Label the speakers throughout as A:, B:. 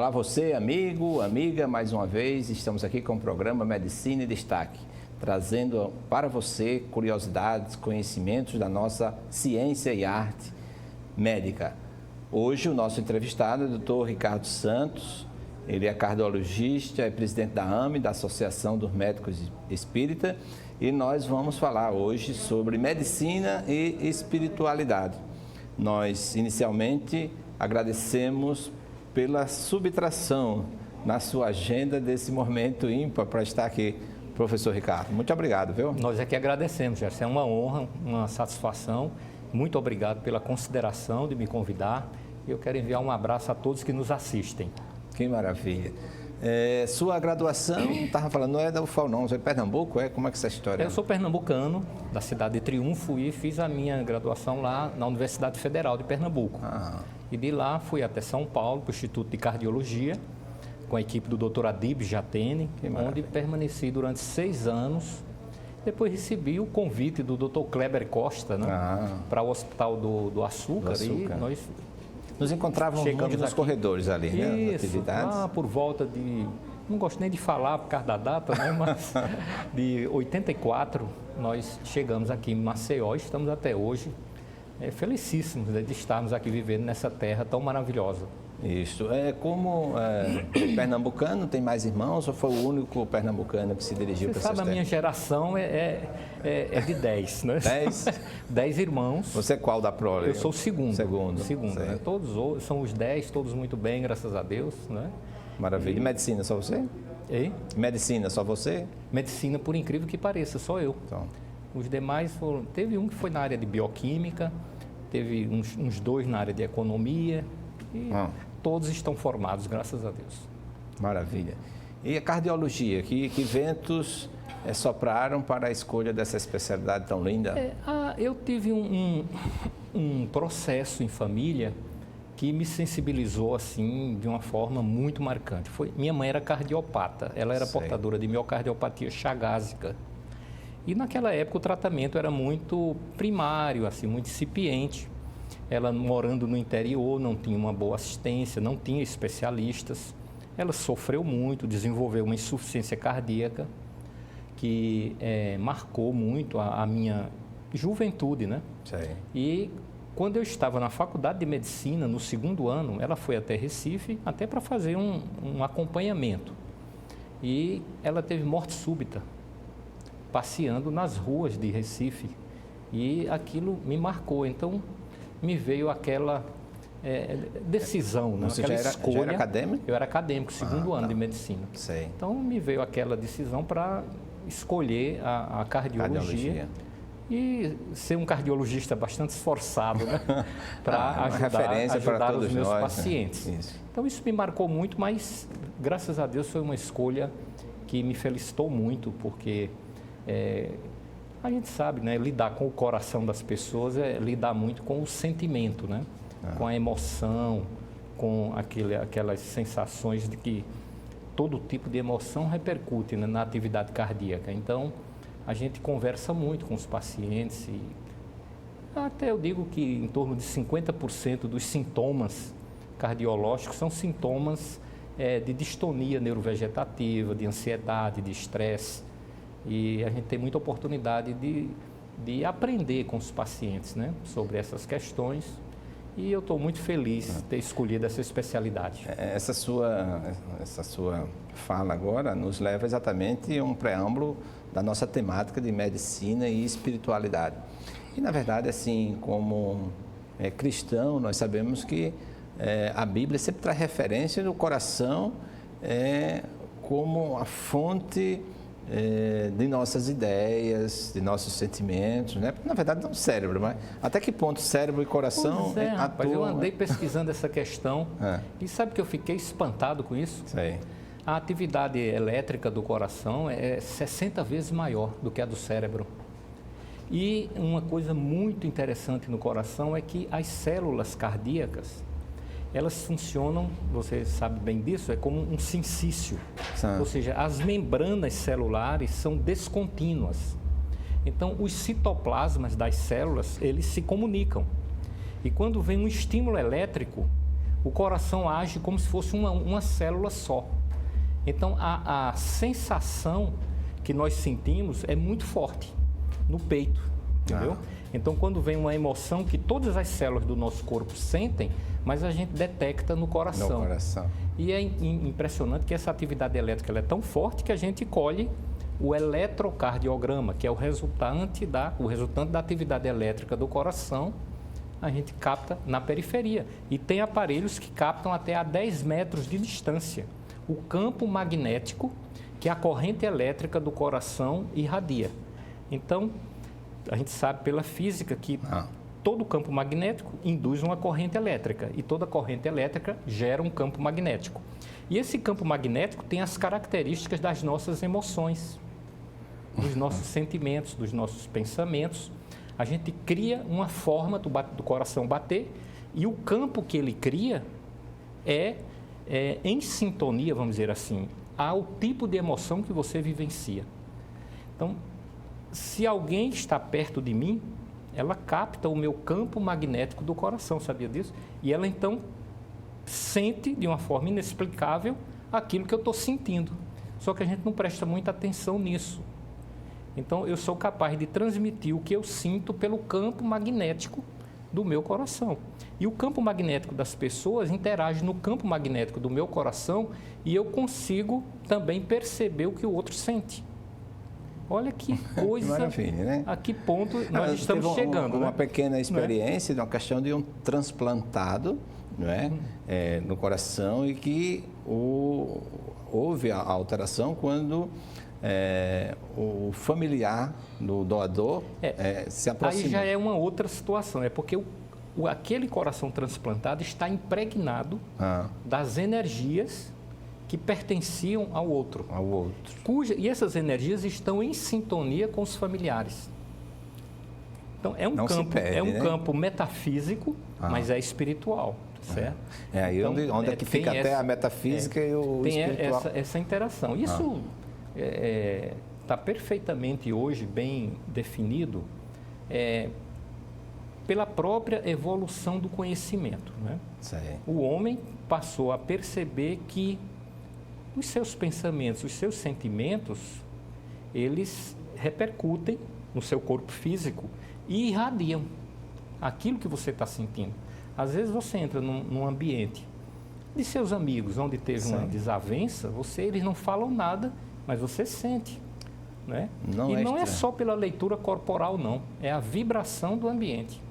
A: Olá você, amigo, amiga, mais uma vez estamos aqui com o programa Medicina em Destaque, trazendo para você curiosidades, conhecimentos da nossa ciência e arte médica. Hoje o nosso entrevistado é o Dr. Ricardo Santos, ele é cardiologista, é presidente da AME, da Associação dos Médicos Espírita, e nós vamos falar hoje sobre medicina e espiritualidade. Nós, inicialmente, agradecemos pela subtração na sua agenda desse momento ímpar para estar aqui, professor Ricardo. Muito obrigado, viu?
B: Nós é que agradecemos, Gerson. É uma honra, uma satisfação. Muito obrigado pela consideração de me convidar. Eu quero enviar um abraço a todos que nos assistem.
A: Que maravilha. Sua graduação, estava falando, não é da UFAL não, você é de Pernambuco, Como é que é essa história?
B: Eu sou pernambucano, da cidade de Triunfo, e fiz a minha graduação lá na Universidade Federal de Pernambuco. E de lá fui até São Paulo, para o Instituto de Cardiologia, com a equipe do Dr. Adib Jatene, onde permaneci durante 6 anos. Depois recebi o convite do Dr. Kleber Costa, né, para o Hospital do Açúcar. E nós
A: nos encontrávamos muito nos corredores ali, né? Nas atividades.
B: Lá por volta de, não gosto nem de falar por causa da data, né? Mas de 84, nós chegamos aqui em Maceió, estamos até hoje felicíssimos de estarmos aqui vivendo nessa terra tão maravilhosa.
A: Isso. Como pernambucano, tem mais irmãos ou foi o único pernambucano que se dirigiu para essas terras?
B: Sabe, a minha geração é de 10, né?
A: 10?
B: 10 irmãos.
A: Você é qual da prole?
B: Eu sou o segundo.
A: Segundo,
B: né? Todos são os 10, todos muito bem, graças a Deus, né?
A: Maravilha. E medicina, só você?
B: E?
A: Medicina, só você?
B: Medicina, por incrível que pareça, só eu.
A: Então.
B: Os demais foram... Teve um que foi na área de bioquímica, teve uns 2 na área de economia, e todos estão formados, graças a Deus.
A: Maravilha. E a cardiologia, que ventos sopraram para a escolha dessa especialidade tão linda?
B: Eu tive um processo em família que me sensibilizou assim de uma forma muito marcante. Minha mãe era cardiopata, ela era portadora de miocardiopatia chagásica. E naquela época o tratamento era muito primário, assim, muito incipiente. Ela morando no interior, não tinha uma boa assistência, não tinha especialistas. Ela sofreu muito, desenvolveu uma insuficiência cardíaca que marcou muito a minha juventude, né?
A: Sei.
B: E quando eu estava na faculdade de medicina, no 2º ano, ela foi até Recife, até para fazer um acompanhamento. E ela teve morte súbita, passeando nas ruas de Recife. E aquilo me marcou. Então, me veio aquela decisão, né?
A: Você
B: aquela
A: já era acadêmico?
B: Eu era acadêmico, 2º ano de medicina.
A: Sei.
B: Então, me veio aquela decisão para escolher a cardiologia e ser um cardiologista bastante esforçado, né? Para ajudar os meus pacientes.
A: Né? Isso.
B: Então, isso me marcou muito, mas, graças a Deus, foi uma escolha que me felicitou muito, porque a gente sabe, né, lidar com o coração das pessoas é lidar muito com o sentimento, né? Com a emoção, com aquelas sensações de que todo tipo de emoção repercute, né, na atividade cardíaca. Então, a gente conversa muito com os pacientes e até eu digo que em torno de 50% dos sintomas cardiológicos são sintomas de distonia neurovegetativa, de ansiedade, de estresse. E a gente tem muita oportunidade de aprender com os pacientes, né, sobre essas questões. E eu estou muito feliz de ter escolhido essa especialidade.
A: Essa sua fala agora nos leva exatamente a um preâmbulo da nossa temática de medicina e espiritualidade. E, na verdade, assim, como cristão, nós sabemos que a Bíblia sempre traz referência no coração como a fonte de nossas ideias, de nossos sentimentos, né? Na verdade, não o cérebro, mas até que ponto cérebro e coração
B: rapaz, eu andei pesquisando essa questão e sabe que eu fiquei espantado com isso?
A: Sei.
B: A atividade elétrica do coração é 60 vezes maior do que a do cérebro. E uma coisa muito interessante no coração é que as células cardíacas, elas funcionam, você sabe bem disso, é como um sincício. Ou seja, as membranas celulares são descontínuas. Então, os citoplasmas das células, eles se comunicam. E quando vem um estímulo elétrico, o coração age como se fosse uma célula só. Então, a sensação que nós sentimos é muito forte no peito, entendeu? Então, quando vem uma emoção que todas as células do nosso corpo sentem, mas a gente detecta no coração.
A: No coração.
B: E é impressionante que essa atividade elétrica ela é tão forte que a gente colhe o eletrocardiograma, que é o resultante da atividade elétrica do coração, a gente capta na periferia. E tem aparelhos que captam até a 10 metros de distância o campo magnético que a corrente elétrica do coração irradia. Então, a gente sabe pela física que todo campo magnético induz uma corrente elétrica e toda corrente elétrica gera um campo magnético. E esse campo magnético tem as características das nossas emoções, dos nossos sentimentos, dos nossos pensamentos. A gente cria uma forma do coração bater e o campo que ele cria é em sintonia, vamos dizer assim, ao tipo de emoção que você vivencia. Então, se alguém está perto de mim, ela capta o meu campo magnético do coração, sabia disso? E ela, então, sente de uma forma inexplicável aquilo que eu estou sentindo. Só que a gente não presta muita atenção nisso. Então, eu sou capaz de transmitir o que eu sinto pelo campo magnético do meu coração. E o campo magnético das pessoas interage no campo magnético do meu coração e eu consigo também perceber o que o outro sente. Olha que coisa,
A: maravilha, né?
B: A que ponto nós estamos chegando.
A: Uma pequena experiência de uma questão de um transplantado, não é? No coração e que houve a alteração quando o familiar do doador se aproximou.
B: Aí já é uma outra situação, porque aquele coração transplantado está impregnado das energias que pertenciam ao outro. E essas energias estão em sintonia com os familiares. Então, é um campo metafísico, mas é espiritual, certo?
A: Aí então, onde é que fica até a metafísica e o espiritual.
B: Tem essa interação. Isso está perfeitamente hoje bem definido pela própria evolução do conhecimento, né? O homem passou a perceber que os seus pensamentos, os seus sentimentos, eles repercutem no seu corpo físico e irradiam aquilo que você está sentindo. Às vezes você entra num ambiente de seus amigos, onde teve uma desavença, eles não falam nada, mas você sente, né? Não é só pela leitura corporal, não. É a vibração do ambiente.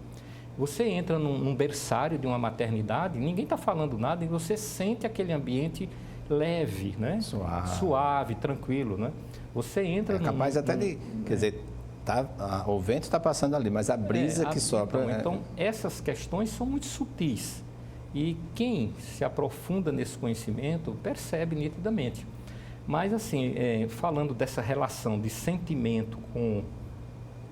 B: Você entra num berçário de uma maternidade, ninguém está falando nada e você sente aquele ambiente leve, né? Suave, tranquilo, né? Você entra
A: capaz até de, quer dizer, o vento está passando ali, mas a brisa que sopra...
B: Então, essas questões são muito sutis e quem se aprofunda nesse conhecimento percebe nitidamente. Mas, assim, falando dessa relação de sentimento com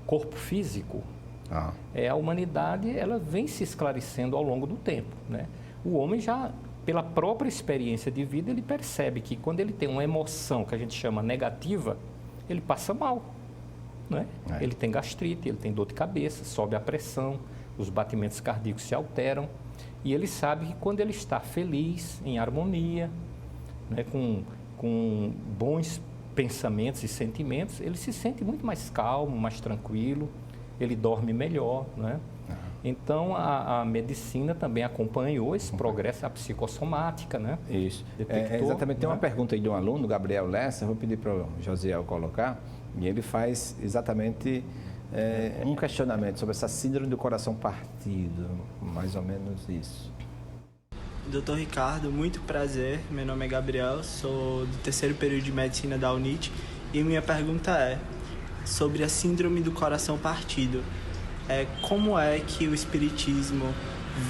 B: corpo físico, a humanidade ela vem se esclarecendo ao longo do tempo, né? O homem já, pela própria experiência de vida, ele percebe que quando ele tem uma emoção que a gente chama negativa, ele passa mal, né? Ele tem gastrite, ele tem dor de cabeça, sobe a pressão, os batimentos cardíacos se alteram e ele sabe que quando ele está feliz, em harmonia, né, com bons pensamentos e sentimentos, ele se sente muito mais calmo, mais tranquilo, ele dorme melhor, né? Então, a medicina também acompanhou esse progresso, a psicossomática, né?
A: Isso. Exatamente. Tem uma pergunta aí de um aluno, Gabriel Lessa, vou pedir para o Josiel colocar, e ele faz exatamente um questionamento sobre essa síndrome do coração partido, mais ou menos isso.
C: Doutor Ricardo, muito prazer, meu nome é Gabriel, sou do 3º período de medicina da UNIT e minha pergunta é sobre a síndrome do coração partido. Como é que o espiritismo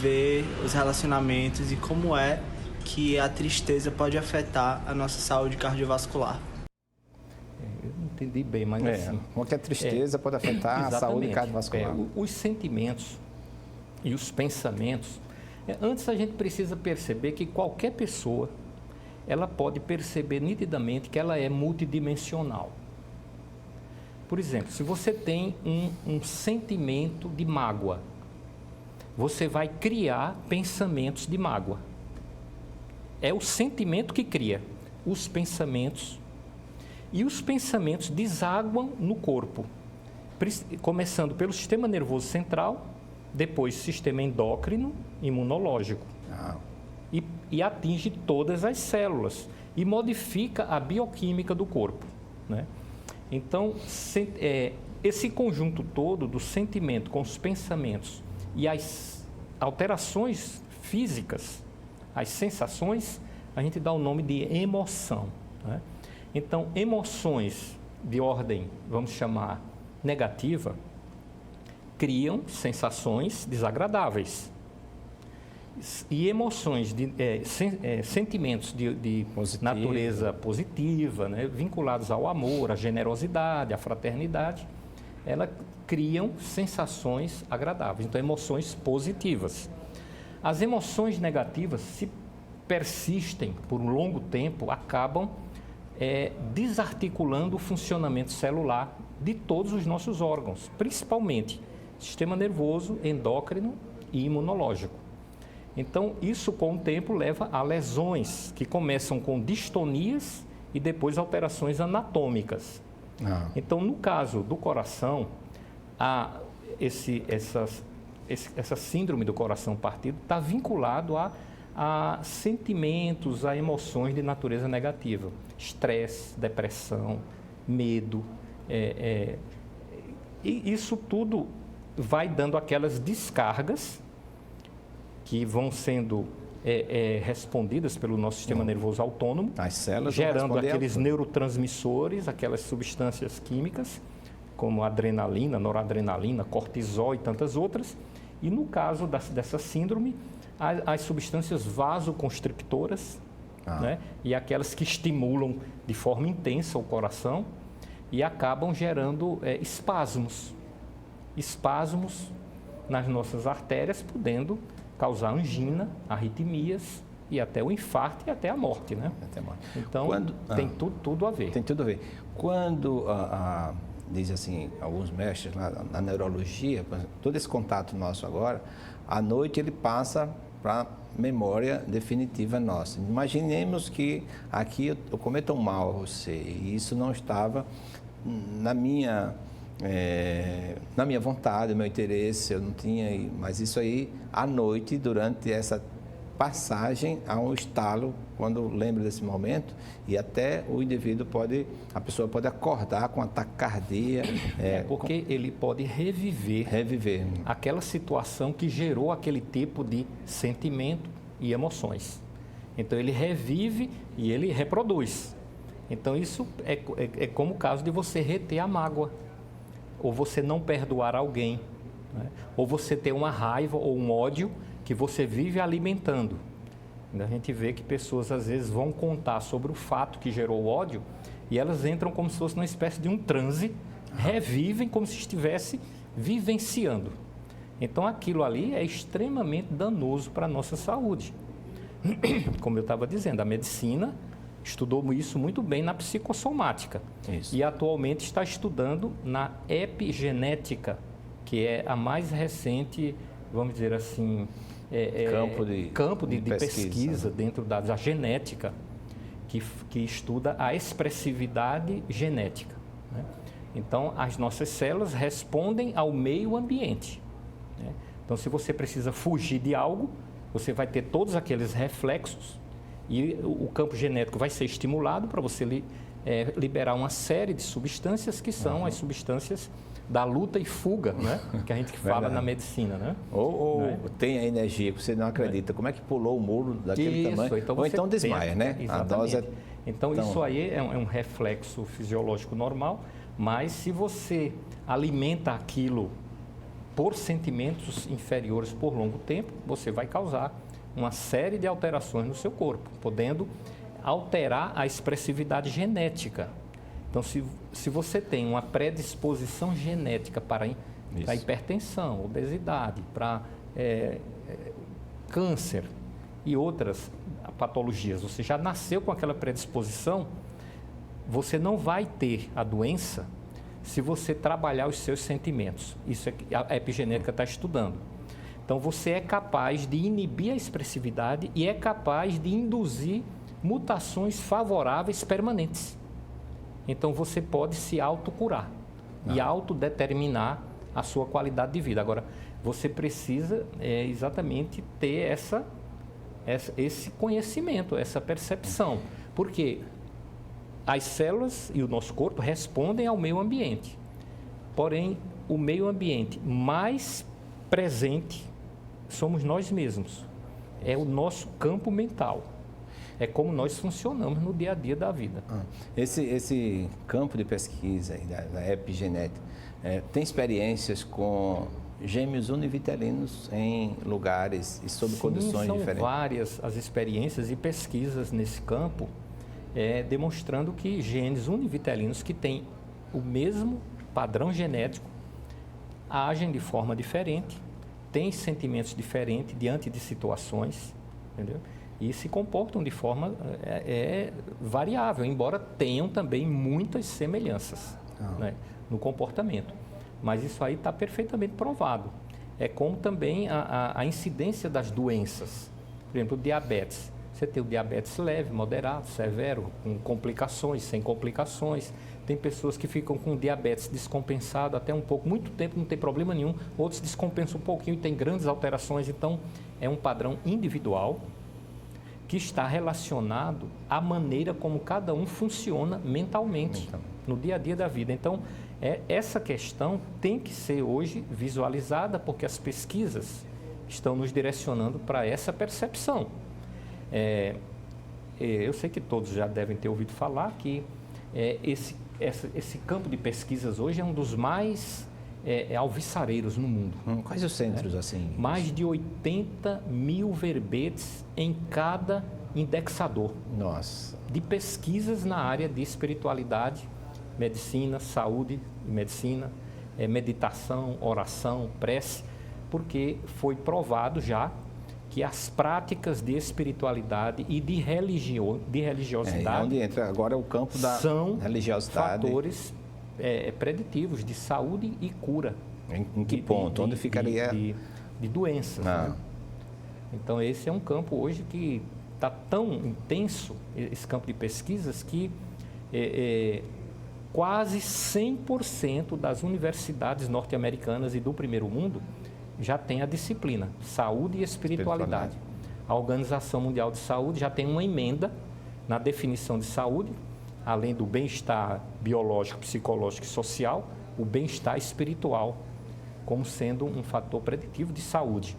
C: vê os relacionamentos e como é que a tristeza pode afetar a nossa saúde cardiovascular?
B: Eu não entendi bem, mas assim...
A: Como que a tristeza pode afetar a saúde cardiovascular?
B: Os sentimentos e os pensamentos... Antes a gente precisa perceber que qualquer pessoa, ela pode perceber nitidamente que ela é multidimensional. Por exemplo, se você tem um sentimento de mágoa, você vai criar pensamentos de mágoa. é o sentimento que cria os pensamentos, e os pensamentos desaguam no corpo, começando pelo sistema nervoso central, depois sistema endócrino, imunológico, e atinge todas as células e modifica a bioquímica do corpo, né? Então, esse conjunto todo do sentimento com os pensamentos e as alterações físicas, as sensações, a gente dá o nome de emoção, né? Então, emoções de ordem, vamos chamar, negativa, criam sensações desagradáveis. E emoções, sentimentos de natureza positiva, né, vinculados ao amor, à generosidade, à fraternidade, elas criam sensações agradáveis, então emoções positivas. As emoções negativas, se persistem por um longo tempo, acabam desarticulando o funcionamento celular de todos os nossos órgãos, principalmente sistema nervoso, endócrino e imunológico. Então, isso com o tempo leva a lesões que começam com distonias e depois alterações anatômicas. Então, no caso do coração, essa síndrome do coração partido está vinculado a sentimentos, a emoções de natureza negativa. Estresse, depressão, medo. E isso tudo vai dando aquelas descargas que vão sendo respondidas pelo nosso sistema nervoso autônomo,
A: as células
B: gerando aqueles neurotransmissores, aquelas substâncias químicas, como adrenalina, noradrenalina, cortisol e tantas outras. E no caso dessa síndrome, as substâncias vasoconstrictoras, né? E aquelas que estimulam de forma intensa o coração e acabam gerando espasmos nas nossas artérias, podendo causar angina, arritmias e até o infarto e até a morte, né? Então, tem tudo a ver.
A: Tem tudo a ver. Quando, diz assim, alguns mestres lá na neurologia, todo esse contato nosso agora, à noite ele passa para a memória definitiva nossa. Imaginemos que aqui eu cometo um mal a você e isso não estava na minha vontade, no meu interesse, eu não tinha, mas isso aí à noite, durante essa passagem, há um estalo quando lembra desse momento e até a pessoa pode acordar com ataque cardíaco.
B: Porque ele pode reviver aquela situação que gerou aquele tipo de sentimento e emoções. Então ele revive e ele reproduz. Então isso é como o caso de você reter a mágoa, ou você não perdoar alguém, né? Ou você ter uma raiva ou um ódio que você vive alimentando. A gente vê que pessoas às vezes vão contar sobre o fato que gerou o ódio e elas entram como se fosse uma espécie de um transe, revivem como se estivesse vivenciando. Então aquilo ali é extremamente danoso para a nossa saúde. Como eu estava dizendo, a medicina estudou isso muito bem na psicossomática.
A: Isso.
B: E atualmente está estudando na epigenética, que é a mais recente, vamos dizer assim, campo de pesquisa dentro da genética, que estuda a expressividade genética, né? Então, as nossas células respondem ao meio ambiente, né? Então, se você precisa fugir de algo, você vai ter todos aqueles reflexos e o campo genético vai ser estimulado para você liberar uma série de substâncias que são as substâncias da luta e fuga, né? Que a gente fala na medicina, né?
A: Ou tem a energia que você não acredita. Como é que pulou o muro daquele tamanho?
B: Então
A: ou então desmaia, né?
B: Exatamente.
A: A dose
B: então, isso aí é um reflexo fisiológico normal, mas se você alimenta aquilo por sentimentos inferiores por longo tempo, você vai causar uma série de alterações no seu corpo, podendo alterar a expressividade genética. Então, se você tem uma predisposição genética para hipertensão, obesidade, para câncer e outras patologias, você já nasceu com aquela predisposição, você não vai ter a doença se você trabalhar os seus sentimentos. Isso é que a epigenética está estudando. Então, você é capaz de inibir a expressividade e é capaz de induzir mutações favoráveis permanentes. Então, você pode se autocurar e autodeterminar a sua qualidade de vida. Agora, você precisa exatamente ter esse conhecimento, essa percepção. Porque as células e o nosso corpo respondem ao meio ambiente. Porém, o meio ambiente mais presente somos nós mesmos. É o nosso campo mental. É como nós funcionamos no dia a dia da vida.
A: Esse campo de pesquisa aí da epigenética tem experiências com gêmeos univitelinos em lugares e sob condições diferentes?
B: São várias as experiências e pesquisas nesse campo, demonstrando que genes univitelinos que têm o mesmo padrão genético agem de forma diferente, têm sentimentos diferentes diante de situações, entendeu? E se comportam de forma variável, embora tenham também muitas semelhanças né, no comportamento. Mas isso aí está perfeitamente provado. É como também a incidência das doenças. Por exemplo, o diabetes. Você tem o diabetes leve, moderado, severo, com complicações, sem complicações. Tem pessoas que ficam com diabetes descompensado até muito tempo, não tem problema nenhum. Outros descompensam um pouquinho e tem grandes alterações. Então, é um padrão individual que está relacionado à maneira como cada um funciona mentalmente no dia a dia da vida. Então, essa questão tem que ser hoje visualizada porque as pesquisas estão nos direcionando para essa percepção. Eu sei que todos já devem ter ouvido falar que esse campo de pesquisas hoje é um dos mais alvissareiros no mundo.
A: Quais os centros assim?
B: Mais de 80 mil verbetes em cada indexador.
A: Nossa.
B: De pesquisas na área de espiritualidade, medicina, saúde e medicina, meditação, oração, prece, porque foi provado já que as práticas de espiritualidade e de religiosidade
A: onde entra agora o campo da
B: são
A: religiosidade.
B: Fatores preditivos de saúde e cura.
A: Em que ponto? Onde ficaria?
B: De doenças. Né? Então, esse é um campo hoje que está tão intenso, esse campo de pesquisas, que quase 100% das universidades norte-americanas e do primeiro mundo já tem a disciplina Saúde e Espiritualidade. A Organização Mundial de Saúde já tem uma emenda na definição de saúde, além do bem-estar biológico, psicológico e social, o bem-estar espiritual como sendo um fator preditivo de saúde.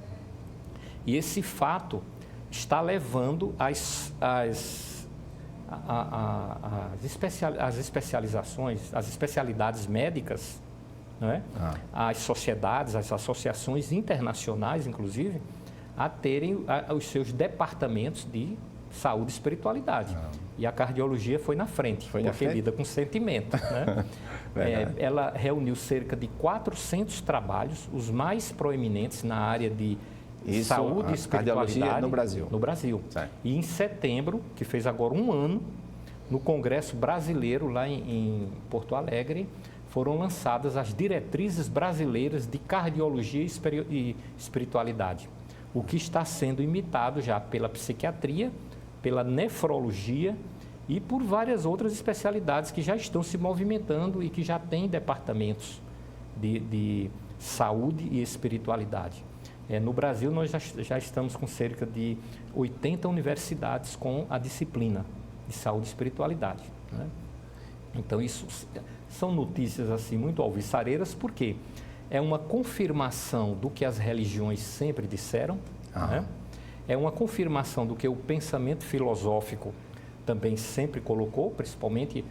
B: E esse fato está levando as especializações, as especialidades médicas, não é? As sociedades, as associações internacionais, inclusive, a terem os seus departamentos de saúde e espiritualidade. E a cardiologia foi na frente, porque lida com sentimento. Né? Ela reuniu cerca de 400 trabalhos, os mais proeminentes na área de saúde e espiritualidade
A: no Brasil.
B: No Brasil. E em setembro, que fez agora um ano, no Congresso Brasileiro, lá em Porto Alegre, foram lançadas as diretrizes brasileiras de cardiologia e espiritualidade, o que está sendo imitado já pela psiquiatria, pela nefrologia e por várias outras especialidades que já estão se movimentando e que já têm departamentos de saúde e espiritualidade. No Brasil, nós já estamos com cerca de 80 universidades com a disciplina de saúde e espiritualidade. Né? Então, isso são notícias assim muito alvissareiras, porque é uma confirmação do que as religiões sempre disseram, né? É uma confirmação do que o pensamento filosófico também sempre colocou, principalmente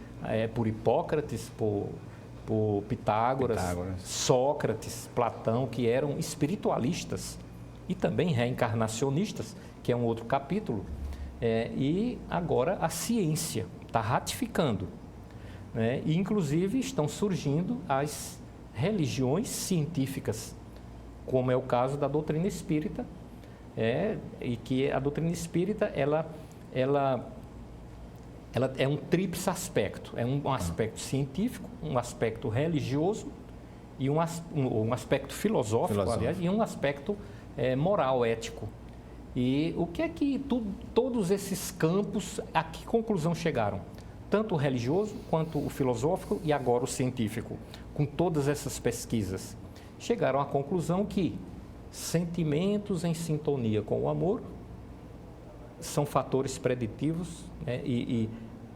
B: por Hipócrates, por Pitágoras, Sócrates, Platão, que eram espiritualistas e também reencarnacionistas, que é um outro capítulo. E agora a ciência está ratificando. Né? E, inclusive, estão surgindo as religiões científicas, como é o caso da doutrina espírita, e que a doutrina espírita ela é um tríplice aspecto. É um aspecto científico, um aspecto religioso e um aspecto filosófico, aliás, e um aspecto moral, ético. E o que é que todos esses campos, a que conclusão chegaram? Tanto o religioso, quanto o filosófico e agora o científico, com todas essas pesquisas, chegaram à conclusão que sentimentos em sintonia com o amor são fatores preditivos, né, e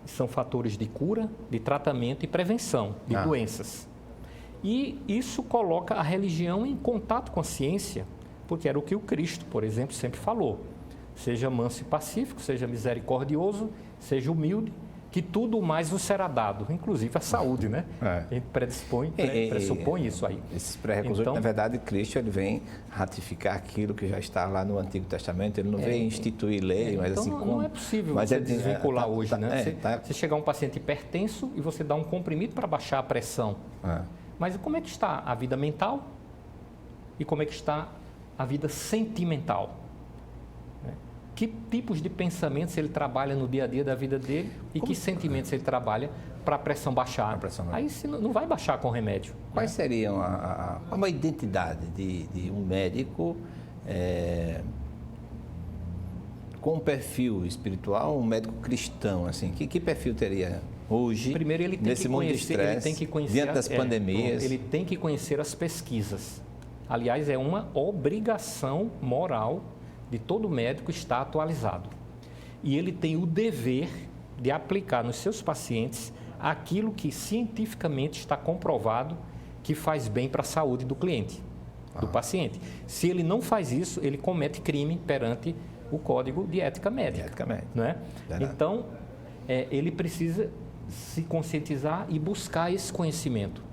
B: são fatores de cura, de tratamento e prevenção de doenças. E isso coloca a religião em contato com a ciência, porque era o que o Cristo, por exemplo, sempre falou. Seja manso e pacífico, seja misericordioso, seja humilde, que tudo mais vos será dado, inclusive a saúde, né? A gente pressupõe isso aí.
A: Esses pré-requisitos, então, na verdade, Cristo ele vem ratificar aquilo que já está lá no Antigo Testamento, ele não vem instituir lei, mas
B: então
A: assim
B: não,
A: como...
B: não é possível você desvincular hoje, né? Você chegar a um paciente hipertenso e você dá um comprimido para baixar a pressão. Mas como é que está a vida mental e como é que está a vida sentimental? Que tipos de pensamentos ele trabalha no dia a dia da vida dele e que sentimentos ele trabalha para a pressão baixar? Aí não vai baixar com remédio.
A: Quais seriam uma identidade de um médico com um perfil espiritual, um médico cristão, assim? Que perfil teria hoje?
B: Primeiro ele tem
A: nesse mundo de estresse, diante das pandemias?
B: Ele tem que conhecer as pesquisas. Aliás, é uma obrigação moral de todo médico estar atualizado. E ele tem o dever de aplicar nos seus pacientes aquilo que cientificamente está comprovado que faz bem para a saúde do cliente, do paciente. Se ele não faz isso, ele comete crime perante o Código de Ética Médica. Não é? Então, ele precisa se conscientizar e buscar esse conhecimento.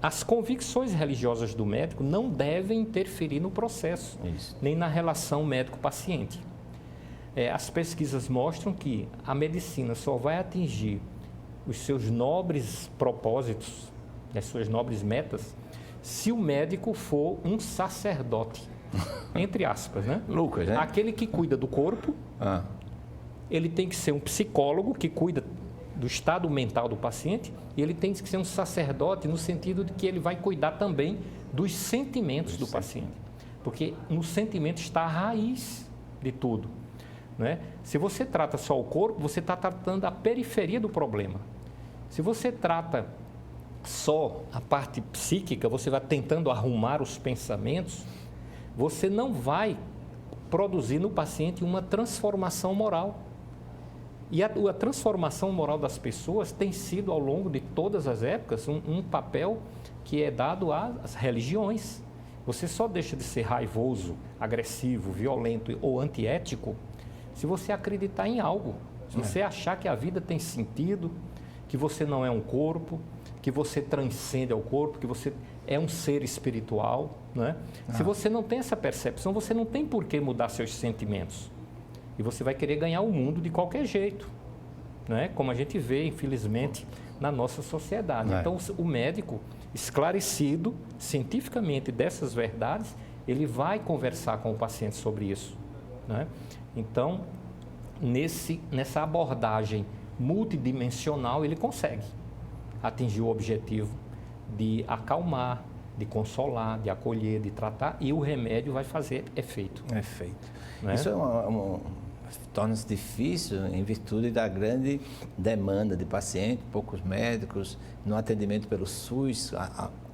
B: As convicções religiosas do médico não devem interferir no processo, nem na relação médico-paciente. As pesquisas mostram que a medicina só vai atingir os seus nobres propósitos, as suas nobres metas, se o médico for um sacerdote, entre aspas, né?
A: Lucas, né?
B: Aquele que cuida do corpo, ele tem que ser um psicólogo que cuida do estado mental do paciente, e ele tem que ser um sacerdote no sentido de que ele vai cuidar também dos sentimentos do paciente, porque no sentimento está a raiz de tudo, né? Se você trata só o corpo, você está tratando a periferia do problema. Se você trata só a parte psíquica, você vai tentando arrumar os pensamentos, você não vai produzir no paciente uma transformação moral. E a transformação moral das pessoas tem sido, ao longo de todas as épocas, um papel que é dado às religiões. Você só deixa de ser raivoso, agressivo, violento ou antiético se você acreditar em algo. Se você achar que a vida tem sentido, que você não é um corpo, que você transcende ao corpo, que você é um ser espiritual, né? Se você não tem essa percepção, você não tem por que mudar seus sentimentos. E você vai querer ganhar o mundo de qualquer jeito, né? Como a gente vê, infelizmente, na nossa sociedade. Então, o médico, esclarecido cientificamente dessas verdades, ele vai conversar com o paciente sobre isso, né? Então, nessa abordagem multidimensional, ele consegue atingir o objetivo de acalmar, de consolar, de acolher, de tratar, e o remédio vai fazer efeito. Né?
A: Isso torna-se difícil em virtude da grande demanda de paciente, poucos médicos, no atendimento pelo SUS.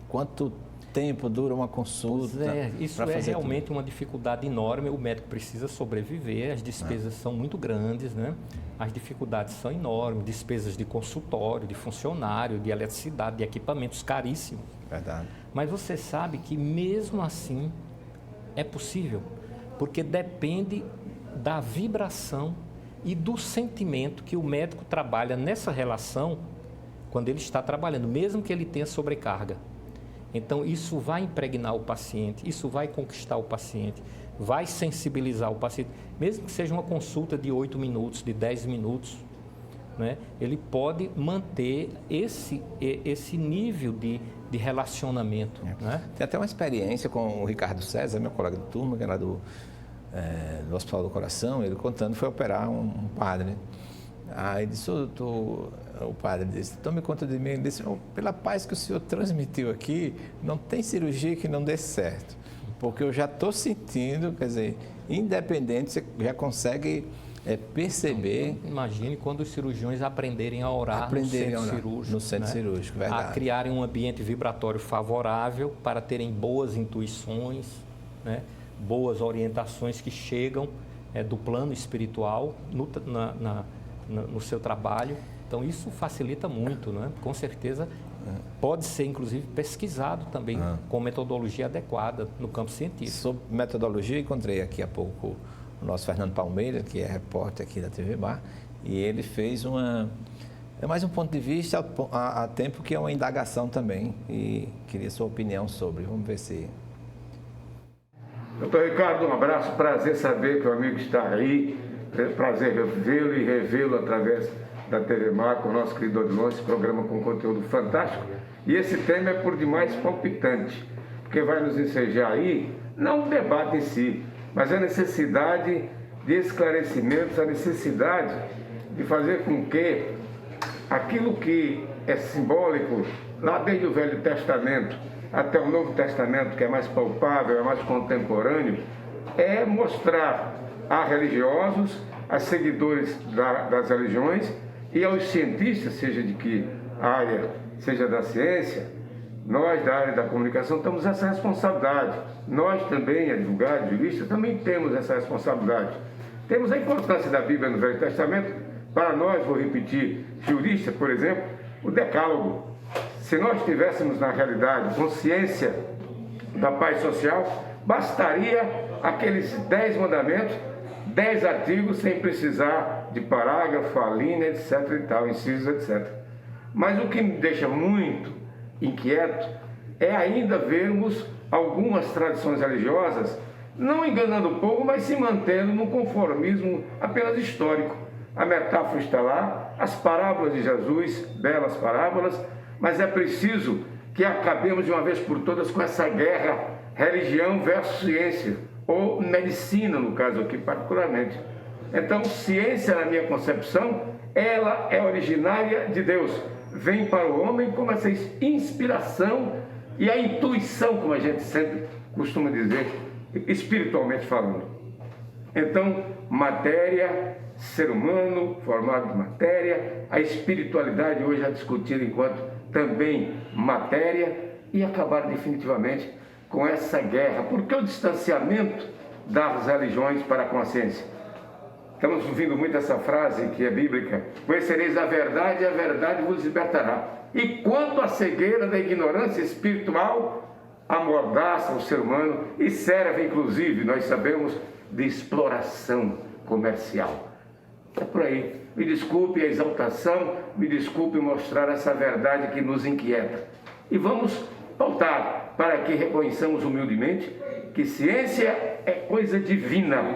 A: Quanto tempo dura uma consulta?
B: Isso é realmente uma dificuldade enorme. O médico precisa sobreviver, as despesas são muito grandes, né? As dificuldades são enormes, despesas de consultório, de funcionário, de eletricidade, de equipamentos caríssimos.
A: Verdade.
B: Mas você sabe que mesmo assim é possível, porque depende da vibração e do sentimento que o médico trabalha nessa relação quando ele está trabalhando, mesmo que ele tenha sobrecarga. Então, isso vai impregnar o paciente, isso vai conquistar o paciente, vai sensibilizar o paciente, mesmo que seja uma consulta de 8 minutos, de 10 minutos, né? Ele pode manter esse nível de relacionamento. Né?
A: Tem até uma experiência com o Ricardo César, meu colega de turma, que era do Hospital do Coração, ele contando, foi operar um padre. Aí disse, o padre disse, tome conta de mim. Ele disse, pela paz que o senhor transmitiu aqui, não tem cirurgia que não dê certo. Porque eu já estou sentindo, quer dizer, independente, você já consegue perceber.
B: Imagine quando os cirurgiões aprenderem a orar no centro cirúrgico.
A: No centro cirúrgico, verdade.
B: A criarem um ambiente vibratório favorável para terem boas intuições, né? Boas orientações que chegam do plano espiritual no seu trabalho. Então, isso facilita muito, né? Com certeza, pode ser, inclusive, pesquisado também com metodologia adequada no campo científico. Sobre
A: metodologia, encontrei aqui há pouco o nosso Fernando Palmeira, que é repórter aqui da TV Bar, e ele fez é mais um ponto de vista a tempo que é uma indagação também, e queria sua opinião sobre. Vamos ver se...
D: Doutor Ricardo, um abraço, prazer saber que o amigo está aí, prazer vê-lo e revê-lo através da TV Mar, com o nosso querido Odilon, esse programa com conteúdo fantástico. E esse tema é por demais palpitante, porque vai nos ensejar aí, não o debate em si, mas a necessidade de esclarecimentos, a necessidade de fazer com que aquilo que é simbólico, lá desde o Velho Testamento até o Novo Testamento, que é mais palpável, é mais contemporâneo, é mostrar a religiosos, a seguidores das religiões e aos cientistas, seja de que área, seja da ciência, nós da área da comunicação temos essa responsabilidade. Nós também, advogados, juristas, também temos essa responsabilidade. Temos a importância da Bíblia no Velho Testamento. Para nós, vou repetir, juristas, por exemplo, o Decálogo. Se nós tivéssemos, na realidade, consciência da paz social, bastaria aqueles 10 mandamentos, 10 artigos, sem precisar de parágrafo, linha, etc. e tal, incisos, etc. Mas o que me deixa muito inquieto é ainda vermos algumas tradições religiosas não enganando o povo, mas se mantendo num conformismo apenas histórico. A metáfora está lá, as parábolas de Jesus, belas parábolas, mas é preciso que acabemos de uma vez por todas com essa guerra religião versus ciência, ou medicina, no caso aqui particularmente. Então, ciência, na minha concepção, ela é originária de Deus, vem para o homem como essa inspiração e a intuição, como a gente sempre costuma dizer, espiritualmente falando. Então, matéria, ser humano formado de matéria, a espiritualidade hoje é discutida enquanto também matéria, e acabar definitivamente com essa guerra. Porque o distanciamento das religiões para com a ciência? Estamos ouvindo muito essa frase que é bíblica: conhecereis a verdade e a verdade vos libertará. E quanto à cegueira da ignorância espiritual, amordaça o ser humano e serve, inclusive, nós sabemos, de exploração comercial. É por aí. Me desculpe a exaltação, me desculpe mostrar essa verdade que nos inquieta. E vamos pautar para que reconheçamos humildemente que ciência é coisa divina.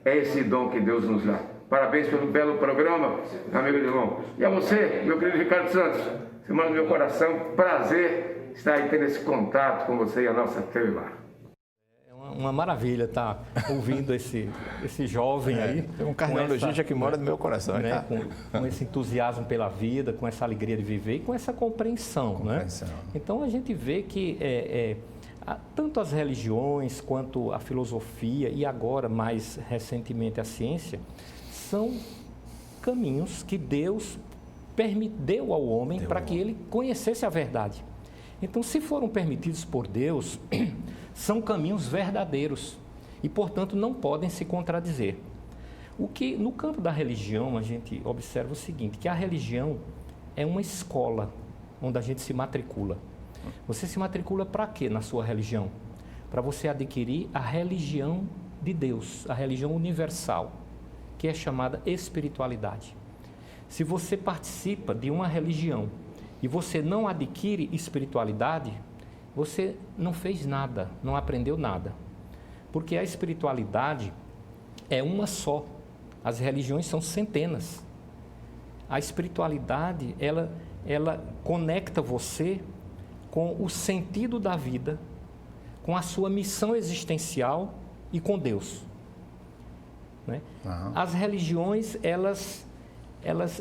D: É esse dom que Deus nos dá. Parabéns pelo belo programa, amigo Odilon. E a você, meu querido Ricardo Santos, semana do meu coração, prazer estar aí tendo esse contato com você e a nossa TV Mar.
B: Uma maravilha estar ouvindo esse jovem aí.
A: É um cardiologista que mora no meu coração.
B: Né? Com esse entusiasmo pela vida, com essa alegria de viver e com essa compreensão. Né? Então a gente vê que tanto as religiões quanto a filosofia e agora mais recentemente a ciência são caminhos que Deus deu ao homem para que ele conhecesse a verdade. Então, se foram permitidos por Deus, são caminhos verdadeiros e, portanto, não podem se contradizer. O que, no campo da religião, a gente observa o seguinte, que a religião é uma escola onde a gente se matricula. Você se matricula para quê na sua religião? Para você adquirir a religião de Deus, a religião universal, que é chamada espiritualidade. Se você participa de uma religião e você não adquire espiritualidade, você não fez nada, não aprendeu nada. Porque a espiritualidade é uma só. As religiões são centenas. A espiritualidade, ela conecta você com o sentido da vida, com a sua missão existencial e com Deus. Né? As religiões, elas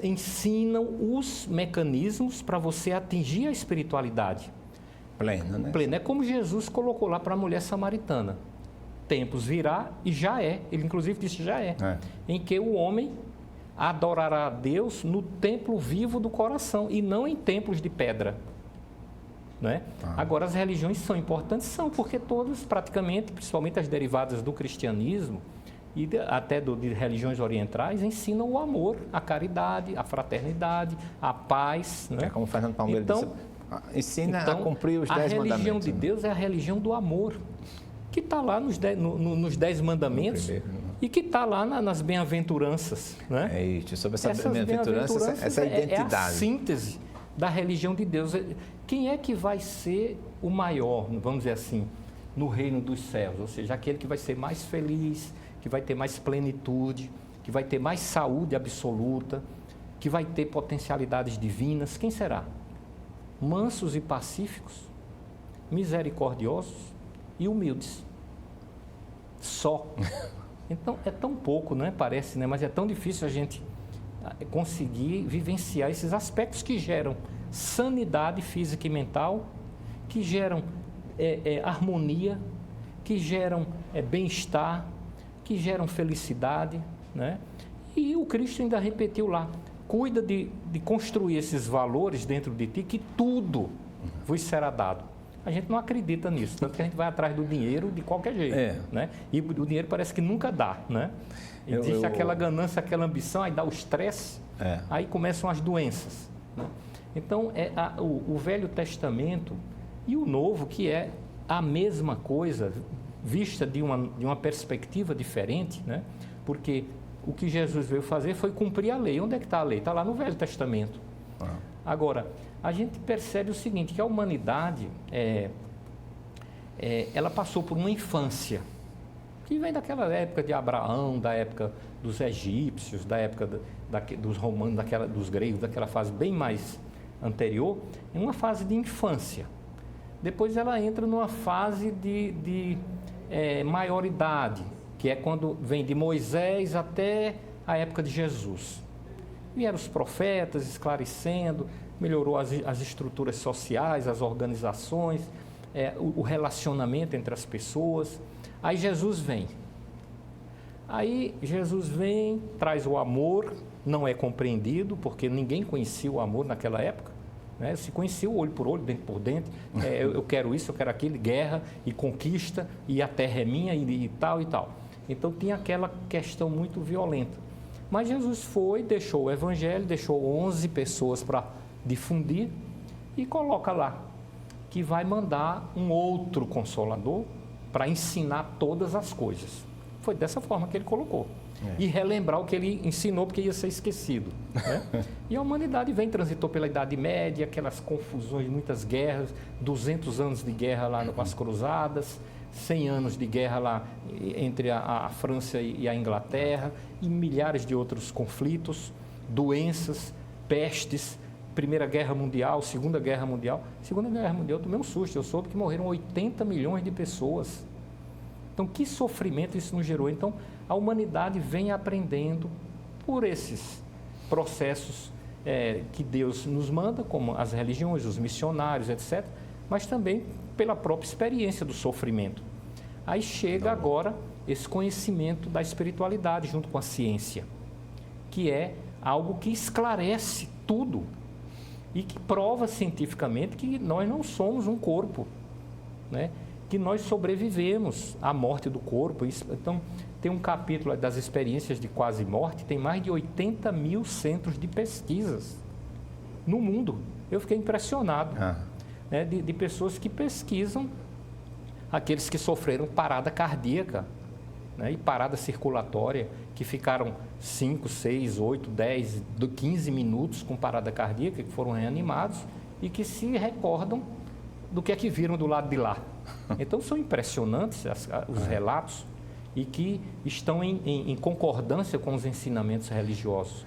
B: ensinam os mecanismos para você atingir a espiritualidade.
A: Plena, né?
B: Plena. É como Jesus colocou lá para a mulher samaritana. Tempos virá e já é. Ele inclusive disse já é. Em que o homem adorará a Deus no templo vivo do coração e não em templos de pedra. Né? Agora, as religiões são importantes? São, porque todas praticamente, principalmente as derivadas do cristianismo e até de religiões orientais, ensinam o amor, a caridade, a fraternidade, a paz. Né?
A: É como o Fernando Palmeira disse, ensina a cumprir os 10 mandamentos.
B: A religião de Deus é a religião do amor, que está lá nos 10 mandamentos e que está lá nas bem-aventuranças. Né?
A: É isso, sobre essa bem-aventurança, essa identidade.
B: É a síntese da religião de Deus. Quem é que vai ser o maior, vamos dizer assim, no reino dos céus? Ou seja, aquele que vai ser mais feliz, que vai ter mais plenitude, que vai ter mais saúde absoluta, que vai ter potencialidades divinas. Quem será? Mansos e pacíficos, misericordiosos e humildes. Só. Então, é tão pouco, né? Parece, né? Mas é tão difícil a gente conseguir vivenciar esses aspectos que geram sanidade física e mental, que geram harmonia, que geram bem-estar, que geram felicidade, né? E o Cristo ainda repetiu lá, cuida de construir esses valores dentro de ti, que tudo vos será dado. A gente não acredita nisso, tanto que a gente vai atrás do dinheiro de qualquer jeito, né? E o dinheiro parece que nunca dá, né? Existe aquela ganância, aquela ambição, aí dá o estresse, aí começam as doenças, né? Então, o Velho Testamento e o Novo, que é a mesma coisa, vista de uma perspectiva diferente, né? Porque o que Jesus veio fazer foi cumprir a lei. Onde é que está a lei? Está lá no Velho Testamento. Agora, a gente percebe o seguinte, que a humanidade, ela passou por uma infância, que vem daquela época de Abraão, da época dos egípcios, da época dos romanos, dos gregos, daquela fase bem mais anterior, em uma fase de infância. Depois ela entra numa fase de maioridade, que é quando vem de Moisés até a época de Jesus. Vieram os profetas esclarecendo, melhorou as estruturas sociais, as organizações, o relacionamento entre as pessoas. Aí Jesus vem. Traz o amor, não é compreendido, porque ninguém conhecia o amor naquela época. Né? Se conhecia o olho por olho, dente por dente, eu quero isso, eu quero aquilo, guerra e conquista, e a terra é minha e tal e tal. Então tinha aquela questão muito violenta. Mas Jesus deixou o evangelho, deixou 11 pessoas para difundir e coloca lá que vai mandar um outro consolador para ensinar todas as coisas. Foi dessa forma que ele colocou. E relembrar o que ele ensinou, porque ia ser esquecido. Né? E a humanidade transitou pela Idade Média, aquelas confusões, muitas guerras, 200 anos de guerra lá com as cruzadas, 100 anos de guerra lá entre a França e a Inglaterra, e milhares de outros conflitos, doenças, pestes, Primeira Guerra Mundial, Segunda Guerra Mundial. Segunda Guerra Mundial, eu tomei um susto, eu soube que morreram 80 milhões de pessoas. Então, que sofrimento isso nos gerou? Então, a humanidade vem aprendendo por esses processos que Deus nos manda, como as religiões, os missionários, etc., mas também pela própria experiência do sofrimento. Aí chega agora esse conhecimento da espiritualidade junto com a ciência, que é algo que esclarece tudo e que prova cientificamente que nós não somos um corpo, né? Que nós sobrevivemos à morte do corpo. Então, tem um capítulo das experiências de quase morte, tem mais de 80 mil centros de pesquisas no mundo. Eu fiquei impressionado, né, de pessoas que pesquisam aqueles que sofreram parada cardíaca, né, e parada circulatória, que ficaram 5, 6, 8, 10, 15 minutos com parada cardíaca, que foram reanimados e que se recordam do que é que viram do lado de lá. Então, são impressionantes os relatos e que estão em concordância com os ensinamentos religiosos.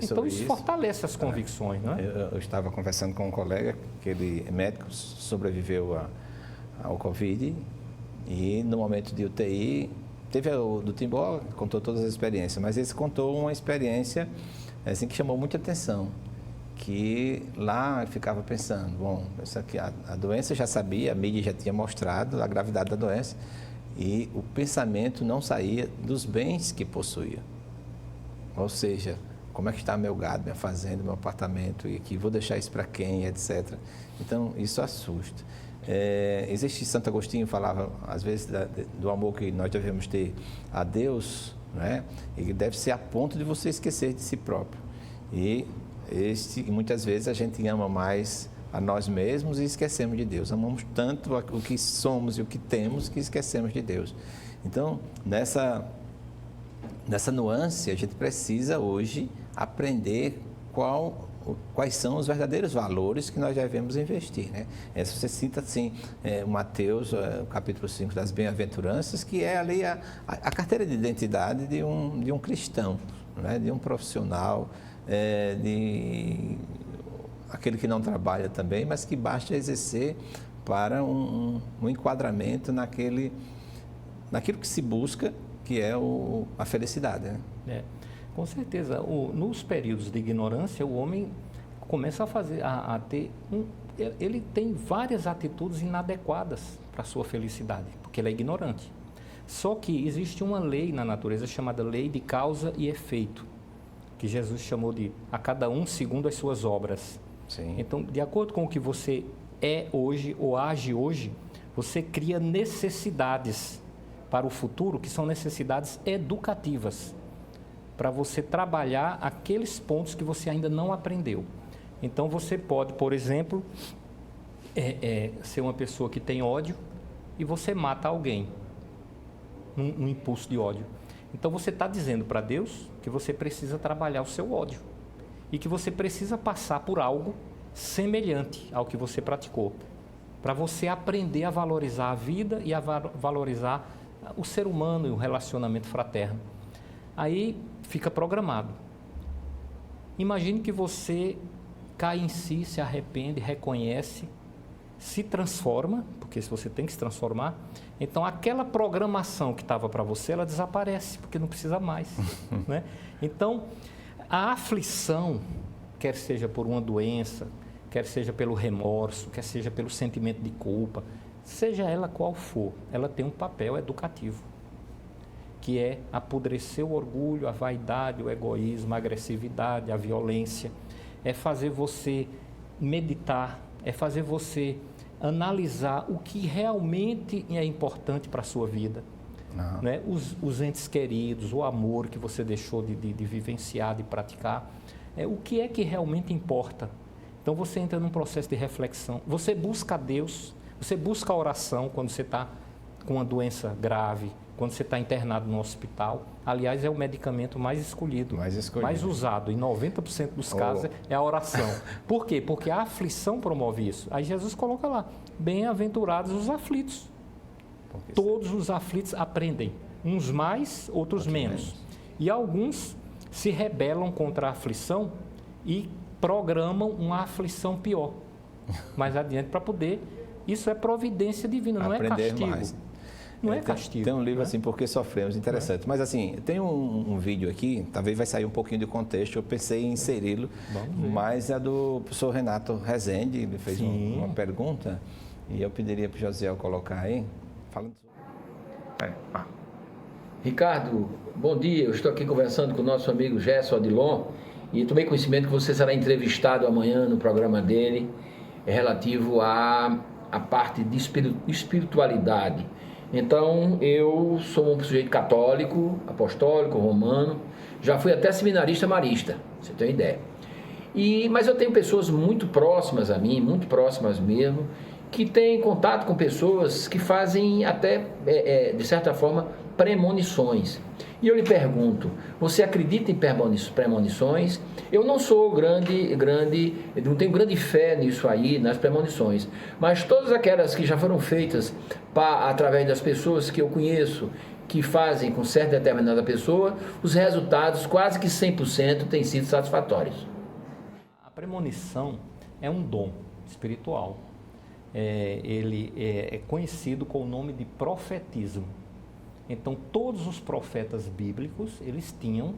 B: Então, isso fortalece as convicções. Né?
A: Eu estava conversando com um colega, que ele é médico, sobreviveu ao Covid e no momento de UTI, teve o do Timbó, contou todas as experiências, mas esse contou uma experiência assim, que chamou muita atenção, que lá eu ficava pensando, bom, essa aqui, a doença eu já sabia, a mídia já tinha mostrado a gravidade da doença, e o pensamento não saía dos bens que possuía. Ou seja, como é que está meu gado, minha fazenda, meu apartamento, e que vou deixar isso para quem, etc. Então, isso assusta. Existe, Santo Agostinho falava, às vezes, do amor que nós devemos ter a Deus, né? Ele deve ser a ponto de você esquecer de si próprio. E muitas vezes a gente ama mais a nós mesmos e esquecemos de Deus. Amamos tanto o que somos e o que temos que esquecemos de Deus. Então, nessa nuance, a gente precisa hoje aprender quais são os verdadeiros valores que nós devemos investir, né? Se você cita assim, Mateus, capítulo 5 das bem-aventuranças, que é ali a carteira de identidade de um cristão, né? De um profissional, de aquele que não trabalha também, mas que basta exercer para um enquadramento naquilo que se busca, que é a felicidade, né?
B: Com certeza. Nos períodos de ignorância, o homem começa a ter ele tem várias atitudes inadequadas para a sua felicidade, porque ele é ignorante. Só que existe uma lei na natureza chamada lei de causa e efeito, que Jesus chamou de a cada um segundo as suas obras.
A: Sim.
B: Então, de acordo com o que você é hoje ou age hoje, você cria necessidades para o futuro, que são necessidades educativas, para você trabalhar aqueles pontos que você ainda não aprendeu. Então, você pode, por exemplo, ser uma pessoa que tem ódio e você mata alguém num impulso de ódio. Então, você está dizendo para Deus que você precisa trabalhar o seu ódio e que você precisa passar por algo semelhante ao que você praticou, para você aprender a valorizar a vida e a valorizar o ser humano e o relacionamento fraterno. Aí fica programado. Imagine que você cai em si, se arrepende, reconhece, se transforma, porque se você tem que se transformar, então aquela programação que estava para você, ela desaparece, porque não precisa mais, né? Então, a aflição, quer seja por uma doença, quer seja pelo remorso, quer seja pelo sentimento de culpa, seja ela qual for, ela tem um papel educativo, que é apodrecer o orgulho, a vaidade, o egoísmo, a agressividade, a violência. É fazer você meditar, é fazer você analisar o que realmente é importante para a sua vida. Né? Os entes queridos, o amor que você deixou de vivenciar, de praticar. O que é que realmente importa? Então você entra num processo de reflexão. Você busca a Deus, você busca a oração quando você está com uma doença grave, quando você está internado no hospital. Aliás, é o medicamento mais escolhido, mais usado, em 90% dos casos, é a oração. Por quê? Porque a aflição promove isso. Aí Jesus coloca lá, bem-aventurados os aflitos. Todos os aflitos aprendem, uns mais, outros menos. E alguns se rebelam contra a aflição e programam uma aflição pior. Mais adiante para poder... Isso é providência divina, não é castigo. Mais. Não é castigo.
A: Tem um livro assim, Por que Sofremos, interessante. Mas assim, tem um vídeo aqui, talvez vai sair um pouquinho do contexto, eu pensei em inseri-lo, mas é do professor Renato Rezende, ele fez uma pergunta, e eu pediria para o Josiel colocar aí, falando sobre...
E: Ricardo, bom dia, eu estou aqui conversando com o nosso amigo Gerson Odilon, e tomei conhecimento que você será entrevistado amanhã no programa dele, relativo à parte de espiritualidade. Então, eu sou um sujeito católico, apostólico, romano, já fui até seminarista marista, você tem uma ideia. Mas eu tenho pessoas muito próximas a mim, muito próximas mesmo, que têm contato com pessoas que fazem até, de certa forma, premonições. E eu lhe pergunto, você acredita em premonições? Eu não sou não tenho grande fé nisso aí, nas premonições, mas todas aquelas que já foram feitas através das pessoas que eu conheço, que fazem com certa determinada pessoa, os resultados quase que 100% têm sido satisfatórios.
B: A premonição é um dom espiritual. Ele é conhecido com o nome de profetismo. Então, todos os profetas bíblicos, eles tinham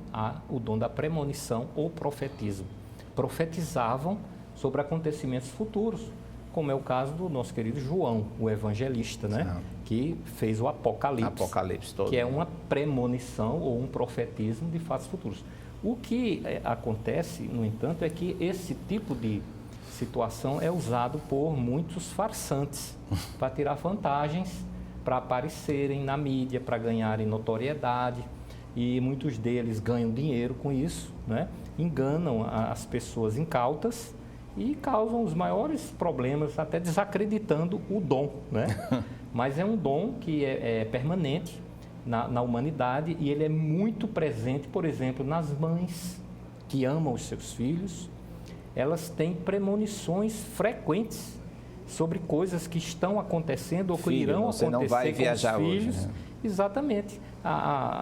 B: o dom da premonição ou profetismo. profetizavam sobre acontecimentos futuros, como é o caso do nosso querido João, o evangelista, né? Que fez o Apocalipse todo, que é uma premonição ou um profetismo de fatos futuros. O que acontece, no entanto, é que esse tipo de situação é usado por muitos farsantes para tirar vantagens, para aparecerem na mídia, para ganharem notoriedade, e muitos deles ganham dinheiro com isso, né? Enganam as pessoas incautas e causam os maiores problemas, até desacreditando o dom, né? Mas é um dom que é permanente na humanidade, e ele é muito presente, por exemplo, nas mães que amam os seus filhos. Elas têm premonições frequentes sobre coisas que estão acontecendo ou que irão acontecer
A: não vai
B: com
A: viajar
B: os filhos.
A: hoje, né?
B: Exatamente.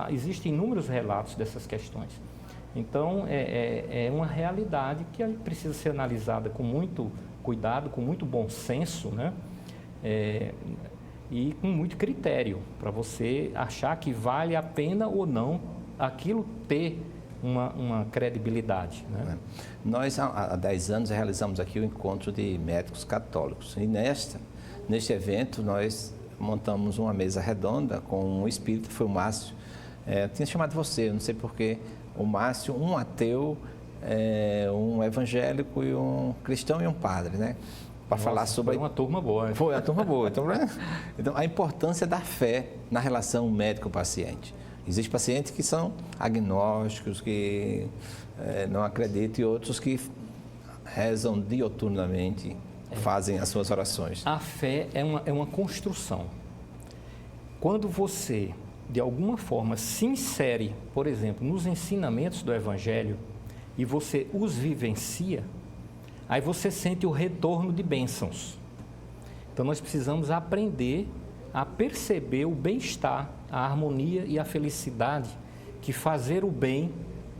B: Existem inúmeros relatos dessas questões. Então, é uma realidade que precisa ser analisada com muito cuidado, com muito bom senso, né? E com muito critério, para você achar que vale a pena ou não aquilo ter uma credibilidade, né?
A: Nós, há 10 anos, realizamos aqui o encontro de médicos católicos. E neste evento, nós montamos uma mesa redonda com um espírita, foi o Márcio. Eu tinha chamado você, eu não sei porquê. O Márcio, um ateu, um evangélico e um cristão e um padre, né? Para falar sobre...
B: Foi uma turma boa. Né?
A: Foi uma turma boa. Então, a importância da fé na relação médico-paciente. Existem pacientes que são agnósticos, que não acreditam, e outros que rezam dioturnamente, fazem as suas orações.
B: A fé é uma construção. Quando você, de alguma forma, se insere, por exemplo, nos ensinamentos do Evangelho e você os vivencia, aí você sente o retorno de bênçãos. Então, nós precisamos aprender a perceber o bem-estar, a harmonia e a felicidade que fazer o bem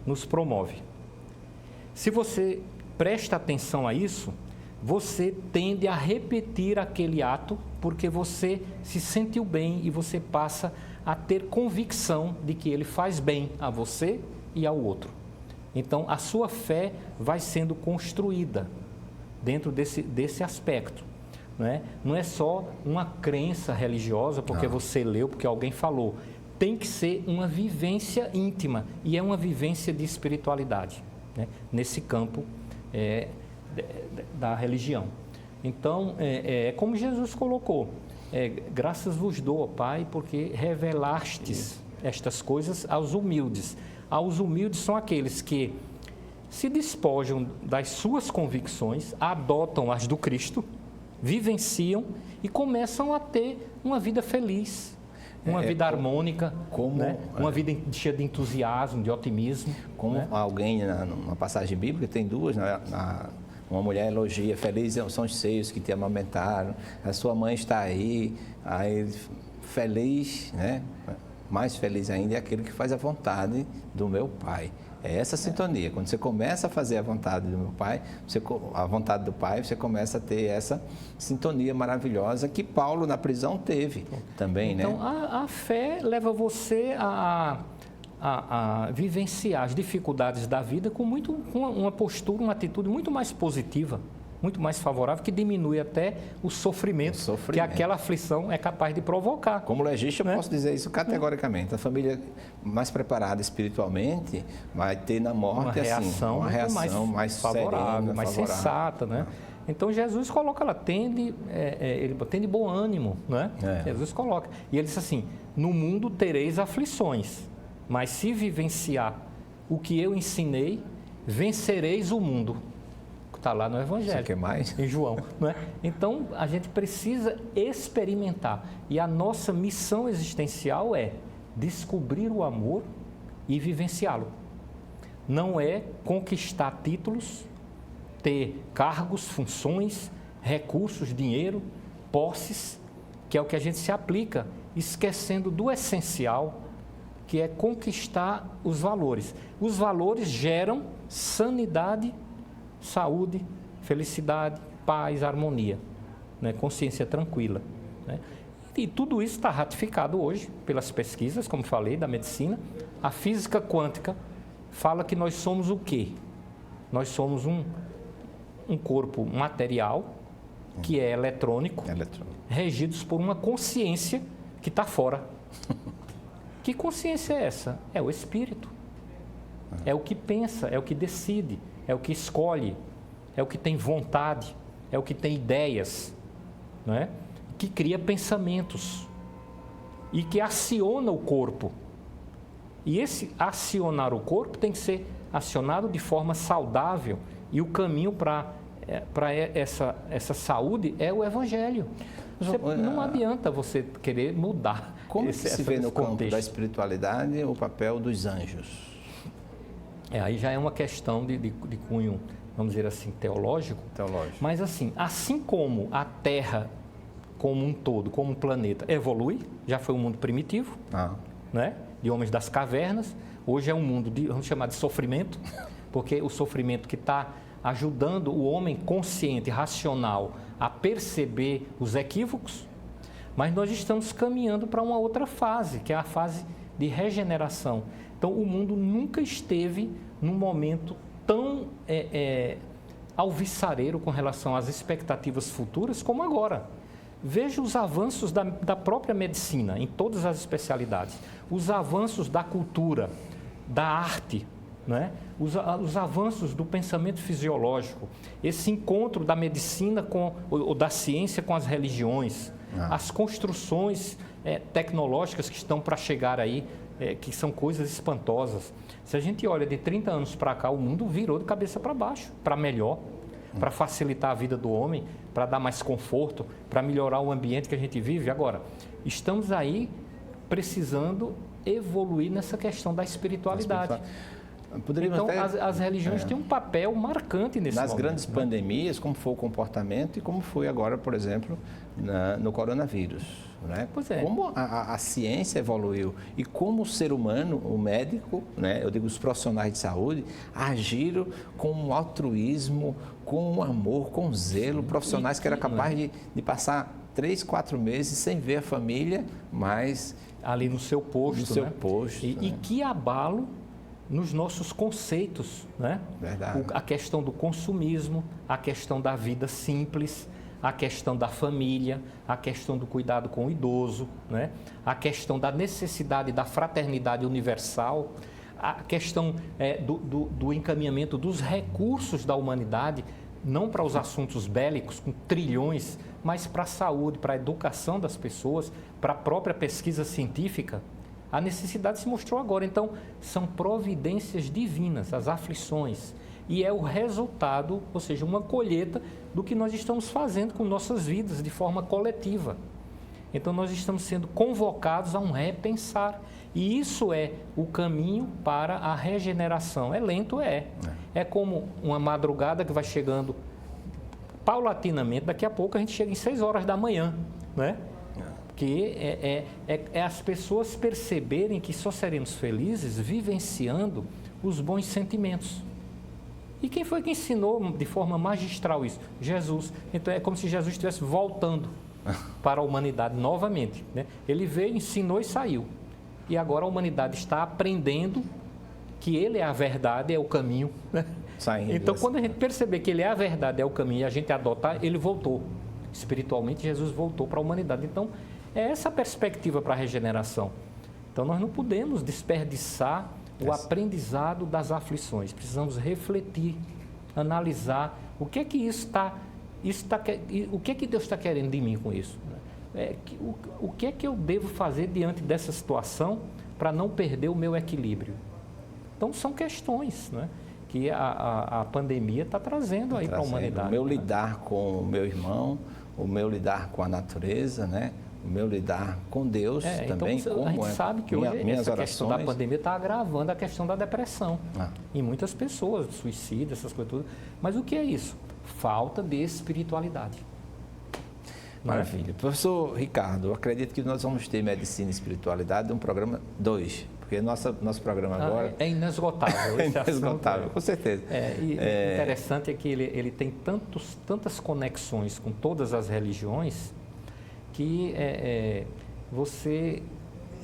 B: nos promove. Se você presta atenção a isso, você tende a repetir aquele ato porque você se sentiu bem e você passa a ter convicção de que ele faz bem a você e ao outro. Então, a sua fé vai sendo construída dentro desse aspecto. Não é só uma crença religiosa, porque você leu, porque alguém falou. Tem que ser uma vivência íntima, e é uma vivência de espiritualidade, né? Nesse campo da religião. Então, como Jesus colocou, graças vos dou, ó Pai, porque revelastes estas coisas aos humildes. Aos humildes são aqueles que se despojam das suas convicções, adotam as do Cristo, vivenciam e começam a ter uma vida feliz, uma vida harmônica, né? Uma vida cheia de entusiasmo, de otimismo.
A: Como alguém, numa passagem bíblica, tem duas, uma mulher elogia, felizes são os seios que te amamentaram, a sua mãe está aí feliz, né? Mais feliz ainda é aquele que faz a vontade do meu Pai. É essa sintonia. Quando você começa a fazer a vontade do meu Pai, a vontade do Pai, você começa a ter essa sintonia maravilhosa que Paulo na prisão teve também,
B: então,
A: né?
B: A fé leva você a vivenciar as dificuldades da vida com uma postura, uma atitude muito mais positiva, muito mais favorável, que diminui até o sofrimento que aquela aflição é capaz de provocar.
A: Como legista, eu posso dizer isso categoricamente. A família mais preparada espiritualmente vai ter na morte uma reação mais
B: favorável,
A: serena,
B: mais sensata, né? Então, Jesus coloca lá, tende bom ânimo, né? Jesus coloca. E ele diz assim, no mundo tereis aflições, mas se vivenciar o que eu ensinei, vencereis o mundo. Está lá no Evangelho.
A: Você quer mais?
B: Em João. Né? Então, a gente precisa experimentar. E a nossa missão existencial é descobrir o amor e vivenciá-lo. Não é conquistar títulos, ter cargos, funções, recursos, dinheiro, posses, que é o que a gente se aplica, esquecendo do essencial, que é conquistar os valores. Os valores geram sanidade, saúde, felicidade, paz, harmonia, né? Consciência tranquila, né? E tudo isso está ratificado hoje pelas pesquisas, como falei, da medicina. A física quântica fala que nós somos o quê? Nós somos um corpo material, que é eletrônico, regidos por uma consciência que está fora. Que consciência é essa? É o espírito. É o que pensa, é o que decide, é o que escolhe, é o que tem vontade, é o que tem ideias, não é? Que cria pensamentos e que aciona o corpo. E esse acionar o corpo tem que ser acionado de forma saudável, e o caminho para essa saúde é o Evangelho. Não adianta você querer mudar.
A: Como se vê no campo da espiritualidade o papel dos anjos?
B: Aí já é uma questão de cunho, vamos dizer assim, teológico. Mas assim como a Terra como um todo, como um planeta, evolui, já foi um mundo primitivo, né? De homens das cavernas, hoje é um mundo vamos chamar de sofrimento, porque o sofrimento que está ajudando o homem consciente, racional, a perceber os equívocos, mas nós estamos caminhando para uma outra fase, que é a fase de regeneração. Então, o mundo nunca esteve num momento tão alvissareiro com relação às expectativas futuras como agora. Veja os avanços da própria medicina, em todas as especialidades, os avanços da cultura, da arte, né? Os avanços do pensamento fisiológico, esse encontro da medicina ou da ciência com as religiões, as construções tecnológicas que estão para chegar aí, que são coisas espantosas. Se a gente olha de 30 anos para cá, o mundo virou de cabeça para baixo, para melhor, para facilitar a vida do homem, para dar mais conforto, para melhorar o ambiente que a gente vive. Agora, estamos aí precisando evoluir nessa questão da espiritualidade. Então, as religiões têm um papel marcante nesse momento.
A: Nas grandes pandemias, como foi o comportamento e como foi agora, por exemplo, no coronavírus. Né?
B: Pois é.
A: Como a ciência evoluiu e como o ser humano, o médico, né, eu digo os profissionais de saúde, agiram com um altruísmo, com um amor, com zelo, profissionais que eram capazes de passar 3, 4 meses sem ver a família, mas
B: ali no seu posto.
A: No seu posto.
B: E que abalo nos nossos conceitos, né?
A: Verdade.
B: A questão do consumismo, a questão da vida simples, a questão da família, a questão do cuidado com o idoso, né? A questão da necessidade da fraternidade universal, a questão do encaminhamento dos recursos da humanidade, não para os assuntos bélicos, com trilhões, mas para a saúde, para a educação das pessoas, para a própria pesquisa científica. A necessidade se mostrou agora. Então, são providências divinas, as aflições. E é o resultado, ou seja, uma colheita do que nós estamos fazendo com nossas vidas de forma coletiva. Então, nós estamos sendo convocados a um repensar. E isso é o caminho para a regeneração. É lento, É como uma madrugada que vai chegando paulatinamente. Daqui a pouco a gente chega em 6 horas da manhã, né? Que é as pessoas perceberem que só seremos felizes vivenciando os bons sentimentos. E quem foi que ensinou de forma magistral isso? Jesus. Então é como se Jesus estivesse voltando para a humanidade novamente, né? Ele veio, ensinou e saiu. E agora a humanidade está aprendendo que Ele é a verdade, é o caminho, né? Então quando a gente perceber que Ele é a verdade, é o caminho, e a gente adotar, Ele voltou. Espiritualmente, Jesus voltou para a humanidade. Então, é essa perspectiva para a regeneração. Então, nós não podemos desperdiçar o aprendizado das aflições. Precisamos refletir, analisar o que é que o que é que Deus está querendo de mim com isso. O que é que eu devo fazer diante dessa situação para não perder o meu equilíbrio? Então, são questões, né, que a pandemia está trazendo aí para a humanidade.
A: O meu lidar com o meu irmão, o meu lidar com a natureza, né? O meu lidar com Deus também.
B: Então, a gente sabe que hoje essa questão da pandemia está agravando a questão da depressão em muitas pessoas, suicídio, essas coisas tudo. Mas o que é isso? Falta de espiritualidade.
A: Maravilha. Professor Ricardo, eu acredito que nós vamos ter medicina e espiritualidade um programa 2, porque nosso programa agora...
B: É inesgotável.
A: É inesgotável, com certeza.
B: Interessante é que ele tem tantas conexões com todas as religiões que você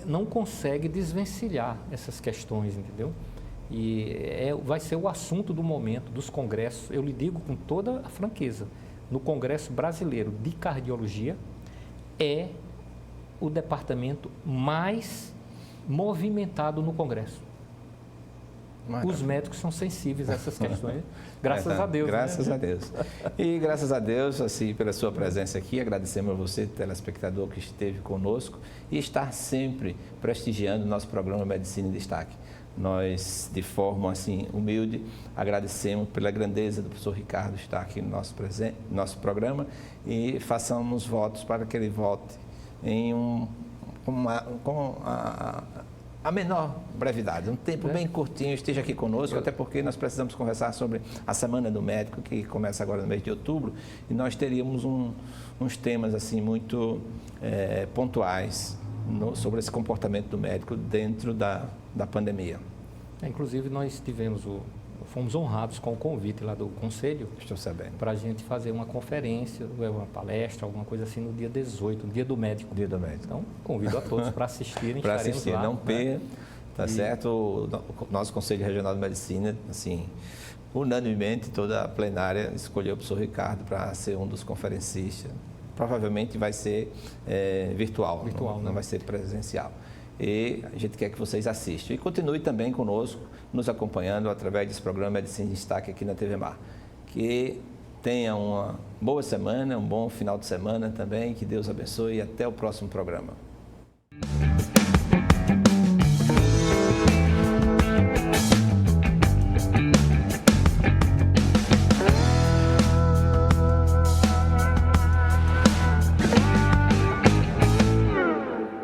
B: não consegue desvencilhar essas questões, entendeu? vai ser o assunto do momento, dos congressos. Eu lhe digo com toda a franqueza, no Congresso Brasileiro de Cardiologia é o departamento mais movimentado no Congresso.
A: Maravilha.
B: Os médicos são sensíveis a essas questões, graças a Deus.
A: Graças a Deus. E graças a Deus, assim, pela sua presença aqui, agradecemos a você, telespectador, que esteve conosco e está sempre prestigiando o nosso programa Medicina em Destaque. Nós, de forma assim humilde, agradecemos pela grandeza do professor Ricardo estar aqui no nosso programa e façamos votos para que ele volte com a menor brevidade, um tempo bem curtinho, esteja aqui conosco, até porque nós precisamos conversar sobre a Semana do Médico, que começa agora no mês de outubro, e nós teríamos uns temas assim muito pontuais sobre esse comportamento do médico dentro da pandemia.
B: Inclusive, nós fomos honrados com o convite lá do Conselho.
A: Estou sabendo.
B: Para a gente fazer uma conferência, uma palestra, alguma coisa assim, no dia 18, no Dia do Médico.
A: Dia do Médico.
B: Então, convido a todos para assistirem.
A: Para assistir,
B: lá,
A: não perca, tá certo? O nosso Conselho Regional de Medicina, assim, unanimemente, toda a plenária escolheu o professor Ricardo para ser um dos conferencistas. Provavelmente vai ser virtual, não vai ser presencial. E a gente quer que vocês assistam. E continue também conosco, nos acompanhando através desse programa Medicina em Destaque aqui na TV Mar. Que tenha uma boa semana, um bom final de semana também, que Deus abençoe e até o próximo programa.